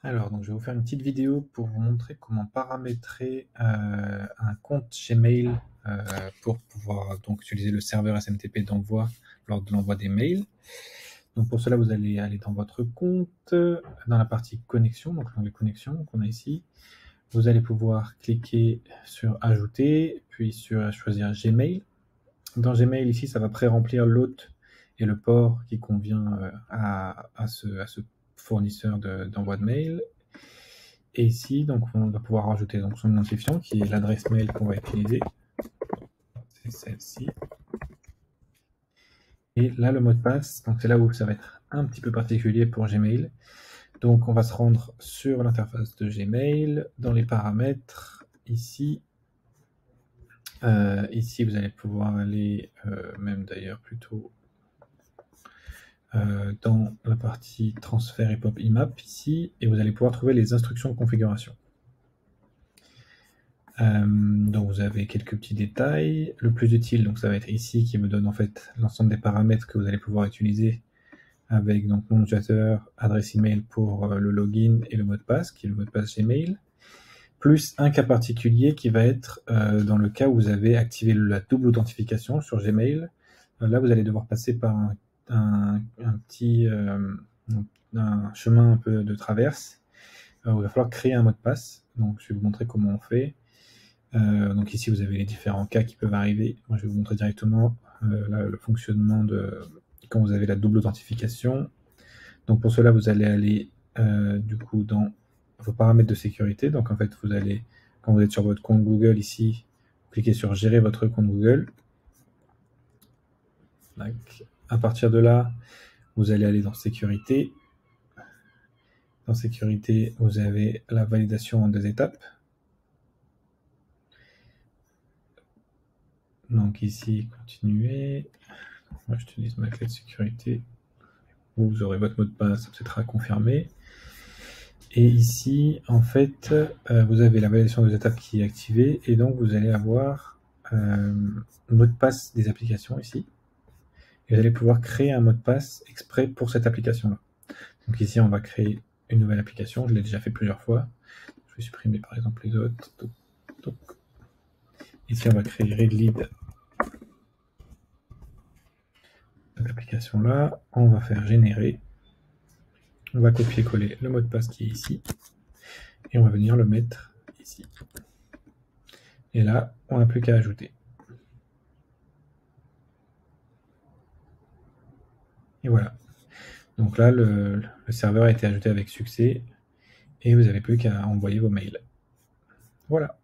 Alors, donc je vais vous faire une petite vidéo pour vous montrer comment paramétrer un compte Gmail pour pouvoir donc utiliser le serveur SMTP d'envoi lors de l'envoi des mails. Donc pour cela, vous allez aller dans votre compte, dans la partie connexion, donc l'onglet connexion qu'on a ici. Vous allez pouvoir cliquer sur ajouter, puis sur choisir Gmail. Dans Gmail, ici, ça va pré-remplir l'hôte et le port qui convient à ce fournisseur d'envoi de mail. Et ici, donc, on va pouvoir rajouter donc, son identifiant, qui est l'adresse mail qu'on va utiliser. C'est celle-ci. Et là, le mot de passe, donc c'est là où ça va être un petit peu particulier pour Gmail. Donc, on va se rendre sur l'interface de Gmail, dans les paramètres, ici. Ici, vous allez pouvoir aller, même d'ailleurs plutôt dans la partie transfert et pop IMAP ici, et vous allez pouvoir trouver les instructions de configuration. Donc vous avez quelques petits détails. Le plus utile, donc ça va être ici, qui me donne en fait l'ensemble des paramètres que vous allez pouvoir utiliser avec donc nom d'utilisateur, adresse email pour le login et le mot de passe, qui est le mot de passe Gmail, plus un cas particulier qui va être dans le cas où vous avez activé la double authentification sur Gmail. Là, vous allez devoir passer par un petit un chemin un peu de traverse où il va falloir créer un mot de passe. Donc je vais vous montrer comment on fait. Donc ici, vous avez les différents cas qui peuvent arriver. Moi, je vais vous montrer directement le fonctionnement de quand vous avez la double authentification. Donc pour cela, vous allez aller du coup dans vos paramètres de sécurité. Donc en fait, vous allez, quand vous êtes sur votre compte Google ici, cliquez sur gérer votre compte Google. Donc, à partir de là, vous allez aller dans sécurité. Dans sécurité, vous avez la validation en 2 étapes. Donc ici, continuer. Moi, j'utilise ma clé de sécurité. Vous aurez votre mot de passe, ça sera confirmé. Et ici, en fait, vous avez la validation des étapes qui est activée, et donc vous allez avoir le mot de passe des applications ici. Et vous allez pouvoir créer un mot de passe exprès pour cette application-là. Donc ici, on va créer une nouvelle application. Je l'ai déjà fait plusieurs fois. Je vais supprimer par exemple les autres. Donc, ici, on va créer Readlead. Cette application-là, on va faire générer. On va copier-coller le mot de passe qui est ici. Et on va venir le mettre ici. Et là, on n'a plus qu'à ajouter. Et voilà. Donc là, le serveur a été ajouté avec succès et vous n'avez plus qu'à envoyer vos mails. Voilà.